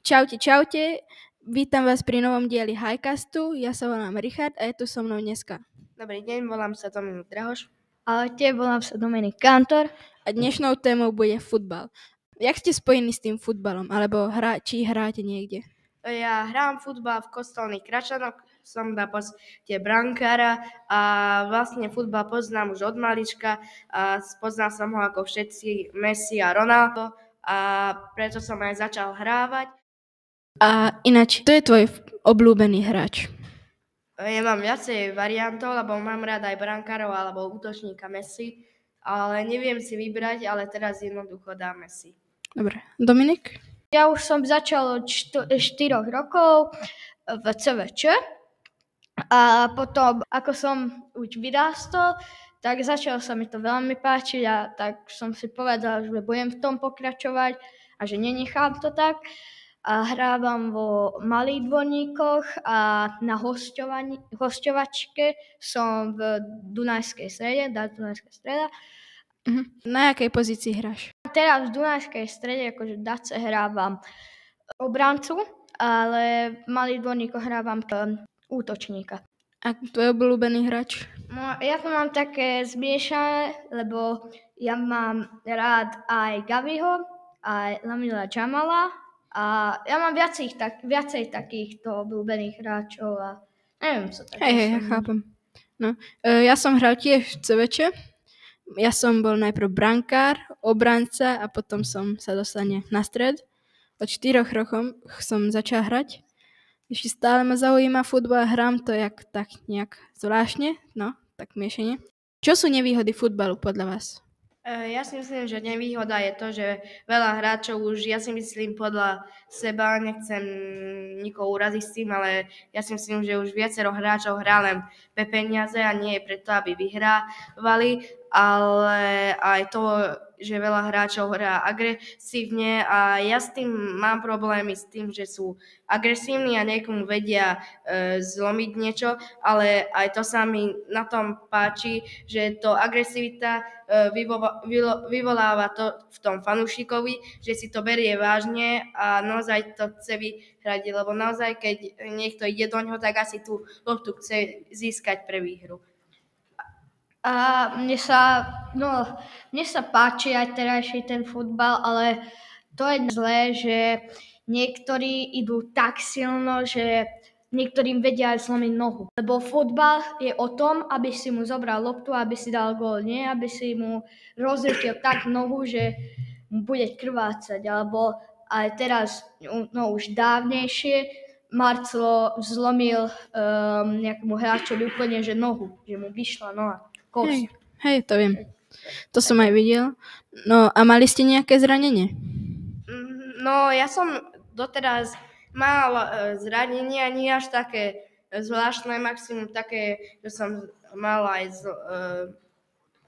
Čaute, čaute. Vítam vás pri novom dieli Highcastu. Ja sa volám Richard a je tu so mnou dneska. Dobrý deň, volám sa Dominik Drahoš. Ahojte, volám sa Dominik Kantor. A dnešnou témou bude futbal. Jak ste spojení s tým futbalom? Alebo či hráte niekde? Ja hrám futbal v Kostolných Kračanoch, som na poste brankára a vlastne futbal poznám už od malička a poznal som ho ako všetci Messi a Ronaldo a preto som aj začal hrávať. A ináč, kto je tvoj obľúbený hráč? Ja mám viacej variantov, lebo mám rád aj brankárov alebo útočníka Messi, ale neviem si vybrať, ale teraz jednoducho dám Messi. Dobre. Dominik? Ja už som začal od 4 rokov v CVČ a potom, ako som už vyrástol, tak začalo sa mi to veľmi páčiť a tak som si povedal, že budem v tom pokračovať a že nenechám to tak. A hrávam vo Malých Dvorníkoch a na hosťovačke som v Dunajskej Strede, Dunajská Streda. Na jakej pozícii hráš? Teraz v Dunajskej Strede, akože Dace hrávam obrancu, ale v Malých Dvorníkoch hrávam útočníka. A tvoj obľúbený hráč? No, ja to mám také zmiešané, lebo ja mám rád aj Gaviho, aj Lamila Jamala a ja mám viacej takýchto obľúbených hráčov a neviem, co také. Hej, chápem. No, ja som hral tiež v CVČ. Ja som bol najprv brankár, obranca a potom som sa dostane na stred. Od 4 rokov som začal hrať. Ešte stále ma zaujíma futbal a hrám to tak nejak zvláštne, no, tak miešanie. Čo sú nevýhody futbalu podľa vás? Ja si myslím, že nevýhoda je to, že veľa hráčov už, ja si myslím podľa seba, nechcem nikoho uraziť s tým, ale ja si myslím, že už viacero hráčov hrá len pre peniaze a nie je preto, aby vyhrávali, ale aj to, že veľa hráčov hrá agresívne a ja s tým mám problémy s tým, že sú agresívni a niekomu vedia zlomiť niečo, ale aj to sa mi na tom páči, že to agresivita vyvoláva to v tom fanúšikovi, že si to berie vážne a naozaj to chce vyhrať, lebo naozaj, keď niekto ide do ňoho, tak asi tú loptu chce získať pre výhru. A mne sa páči aj terajší ten futbal, ale to je zlé, že niektorí idú tak silno, že niektorým vedia aj zlomiť nohu. Lebo futbal je o tom, aby si mu zobral loptu, aby si dal gól, nie aby si mu rozrietil tak nohu, že mu bude krvácať. Alebo aj teraz, už dávnejšie, Marcelo zlomil nejakému hráčovi úplne, že nohu, že mu vyšla noha. Hej, to viem. To som aj videl. No a mali ste nejaké zranenie? No, ja som doteraz mal zranenia, nie až také zvláštne, maximum také, že som mal aj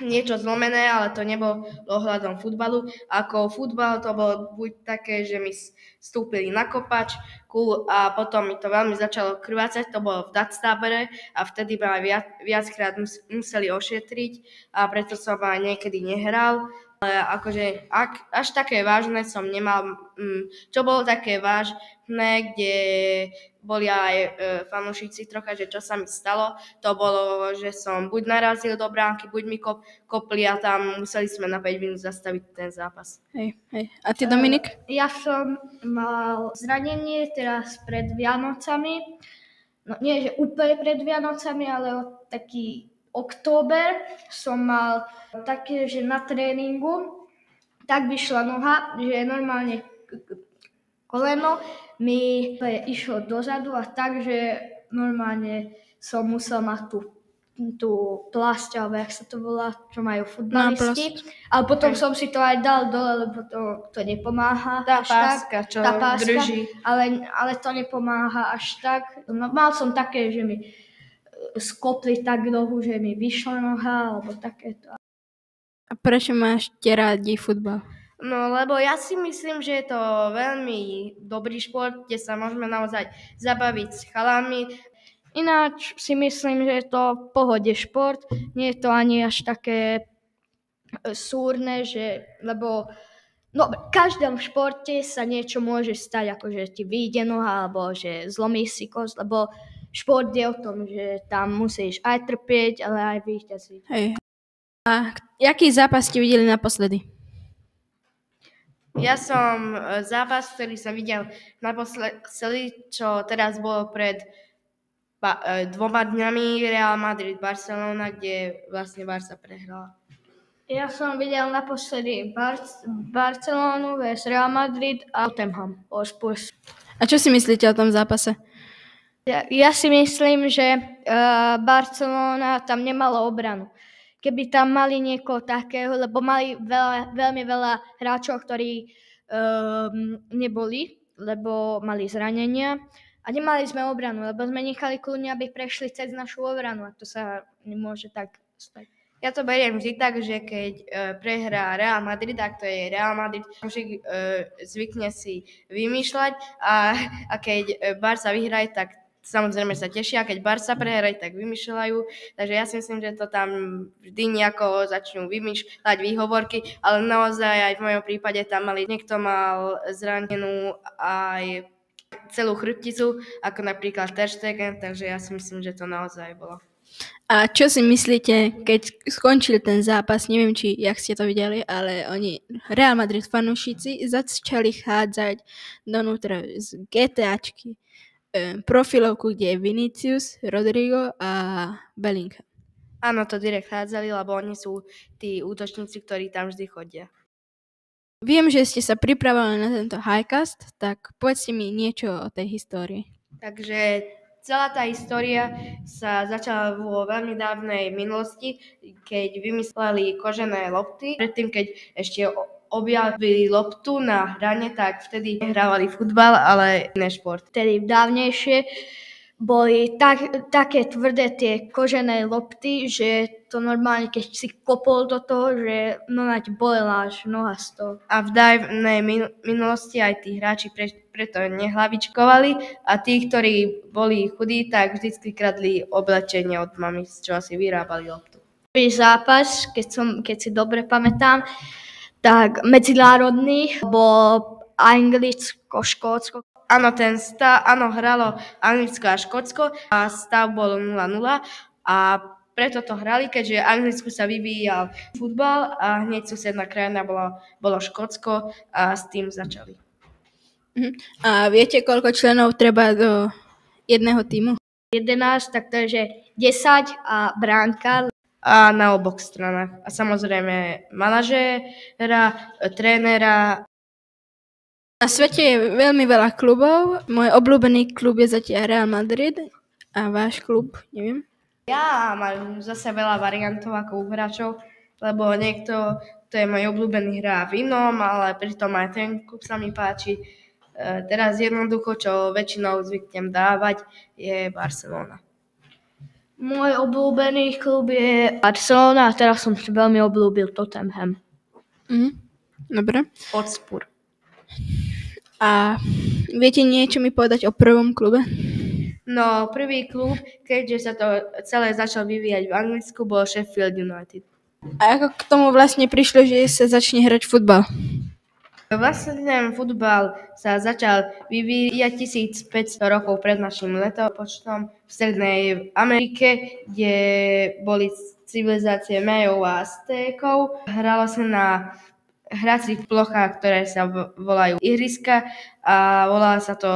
niečo zlomené, ale to nebolo ohľadom futbalu. Ako futbal to bolo buď také, že mi vstúpili na kopačku a potom mi to veľmi začalo krvácať, to bolo v Datstábere a vtedy ma viackrát museli ošetriť a preto som aj niekedy nehral. Ale akože až také vážne som nemal. Čo bolo také vážne, kde boli aj fanúšici trocha, že čo sa mi stalo, to bolo, že som buď narazil do bránky, buď mi kopli a tam museli sme na 5 minút zastaviť ten zápas. Hej. A ty, Dominik? Ja som mal zranenie teraz pred Vianocami. No nie, že úplne pred Vianocami, ale od taký október som mal také, že na tréningu tak vyšla noha, že normálne koleno mi išlo dozadu a tak, že normálne som musel mať tú plasť, alebo jak sa to volá, čo majú futbalisti. Ale potom som si to aj dal dole, lebo to nepomáha tá až páska, tak. Čo tá páska, drží. Ale to nepomáha až tak. No, mal som také, že mi skopli tak nohu, že mi vyšla noha, alebo takéto. A prečo máte rádi futbal? No, lebo ja si myslím, že je to veľmi dobrý šport, kde sa môžeme naozaj zabaviť s chalami. Ináč si myslím, že je to v pohode šport. Nie je to ani až také súrne, lebo No, v každom športe sa niečo môže stať, ako že ti vyjde noha, alebo že zlomíš si kosť, lebo šport je o tom, že tam musíš aj trpieť, ale aj víťaziť. Hej. A jaký zápas ste videli naposledy? Ja som zápas, ktorý som videl naposledy, čo teraz bolo pred 2 dňami, Real Madrid-Barcelona, kde vlastne Barca prehrala. Ja som videl naposledy Barcelonu vs Real Madrid a Tottenham Hotspurs. A čo si myslíte o tom zápase? Ja si myslím, že Barcelona tam nemala obranu. Keby tam mali niekoho takého, lebo mali veľmi veľa hráčov, ktorí neboli, lebo mali zranenia. A nemali sme obranu, lebo sme nechali kľudne, aby prešli cez našu obranu. A to sa nemôže tak stať. Ja to beriem vždy tak, že keď prehrá Real Madrid, tak to je Real Madrid, zvykne si vymýšľať a keď Barca vyhraje, tak samozrejme sa tešia, keď Barca prehraje, tak vymýšľajú. Takže ja si myslím, že to tam vždy nejako začnú vymýšľať výhovorky, ale naozaj aj v mojom prípade tam niekto mal zranenú aj celú chrbticu, ako napríklad Ter Stegen, takže ja si myslím, že to naozaj bolo. A čo si myslíte, keď skončil ten zápas, neviem, jak ste to videli, ale Real Madrid fanúšici začali chádzať donútra z GTAčky profilovku, kde je Vinicius, Rodrigo a Bellingham. Áno, to direkt hádzali, lebo oni sú tí útočníci, ktorí tam vždy chodia. Viem, že ste sa pripravovali na tento highcast, tak povedzte mi niečo o tej histórii. Takže celá tá história sa začala vo veľmi dávnej minulosti, keď vymysleli kožené lopty. Predtým, keď ešte objavili loptu na hrane, tak vtedy hrávali futbal, ale iné šport. Vtedy dávnejšie boli také tvrdé tie kožené lopty, že to normálne, keď si kopol do toho, že ti bolela až noha z toho. A v dávnej minulosti aj tí hráči preto nehlavičkovali a tí, ktorí boli chudí, tak vždycky kradli oblečenie od mami, z čoho si vyrábali loptu. Prvý zápas, keď si dobre pamätám, tak medzinárodný bol Anglicko-Škótsko. Áno, hralo Anglicko a Škótsko a stav bol 0-0 a preto to hrali, keďže v Anglicku sa vyvíjal futbal a hneď susedná krajina bolo Škótsko a s tým začali. A viete, koľko členov treba do jedného tímu? 11, tak to je, že 10 a bránkár. A na oboch stranách. A samozrejme manažéra, trénera. Na svete je veľmi veľa klubov. Môj obľúbený klub je zatiaľ Real Madrid. A váš klub, neviem. Ja mám zase veľa variantov ako u hráčov, lebo niekto, to je môj obľúbený, hrá v inom, ale pritom aj ten klub sa mi páči. Teraz jednoducho, čo väčšinou zvyknem dávať, je Barcelona. Môj obľúbený klub je Barcelona a teraz som si veľmi obľúbil Tottenham. Dobre. Hotspur. A viete niečo mi povedať o prvom klube? No, prvý klub, keďže sa to celé začalo vyvíjať v Anglicku, bol Sheffield United. A ako k tomu vlastne prišlo, že sa začne hrať futbal? Vlastne ten futbal sa začal vyvíjať 1500 rokov pred našim letopočtom v Strednej Amerike, kde boli civilizácie Majov a Aztékov. Hralo sa na hracích plochách, ktoré sa volajú ihriska a volá sa to,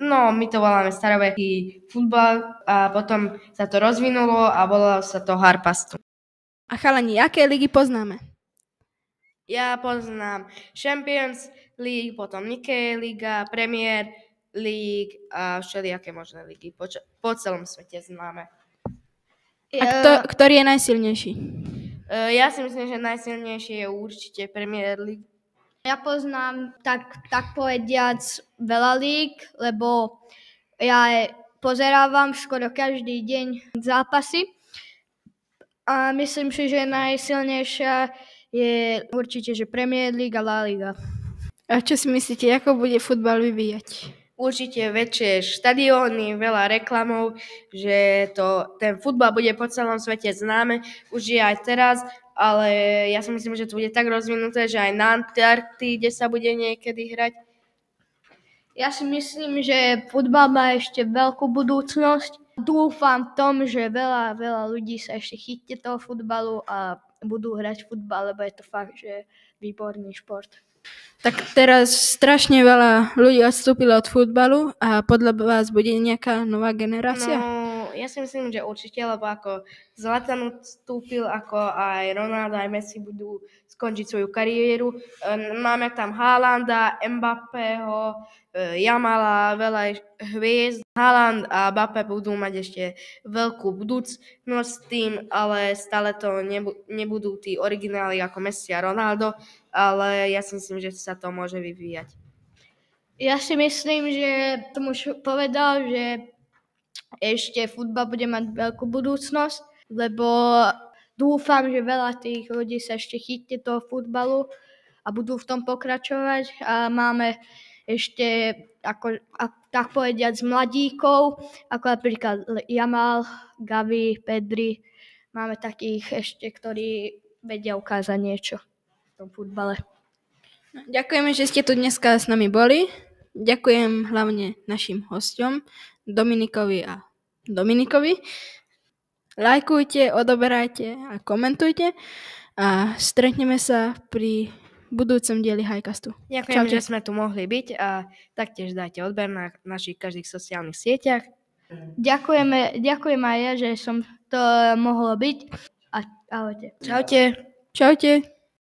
my to voláme staroveký futbal a potom sa to rozvinulo a volalo sa to harpastu. A chalani, aké ligy poznáme? Ja poznám Champions League, potom Nikkei Liga, Premier League a všelijaké možné ligy. Po celom svete známe. A ktorý je najsilnejší? Ja si myslím, že najsilnejšie je určite Premier League. Ja poznám tak povediac veľa líg, lebo ja pozerávam skoro každý deň zápasy a myslím si, že najsilnejšia je určite, že Premier League a La Liga. A čo si myslíte, ako bude futbal vyvíjať? Určite väčšie štadióny, veľa reklamov, že ten futbal bude po celom svete známe. Už je aj teraz ale ja si myslím, že to bude tak rozvinuté, že aj na Antarktíde sa bude niekedy hrať. Ja si myslím, že futbal má ešte veľkú budúcnosť. Dúfam v tom, že veľa ľudí sa ešte chytne toho futbalu a budú hrať futbal, lebo je to fakt, že výborný šport. Tak teraz strašne veľa ľudí odstúpilo od futbalu a podľa vás bude nejaká nová generácia? No, ja si myslím, že určite, lebo ako Zlatan odstúpil, ako aj Ronaldo, aj Messi budú skončiť svoju kariéru. Máme tam Haalanda, Mbappého, Jamala, veľa hviezd. Haaland a Mbappé budú mať ešte veľkú budúcnosť s tým, ale stále to nebudú tí origináli ako Messi a Ronaldo, ale ja si myslím, že sa to môže vyvíjať. Ja si myslím, že som už povedal, že ešte futbal bude mať veľkú budúcnosť, lebo dúfam, že veľa tých ľudí sa ešte chytne toho futbalu a budú v tom pokračovať. A máme ešte, tak povediať, z mladíkov, ako napríklad Jamal, Gavi, Pedri. Máme takých ešte, ktorí vedia ukázať niečo v tom futbale. Ďakujeme, že ste tu dneska s nami boli. Ďakujem hlavne našim hosťom, Dominikovi a Dominikovi. Lajkujte, odoberajte a komentujte a stretneme sa pri budúcom dieli Highcastu. Ďakujem, že sme tu mohli byť a taktiež dajte odber na našich každých sociálnych sieťach. Ďakujem aj ja, že som to mohlo byť. A ahojte. Čaute. Čaute.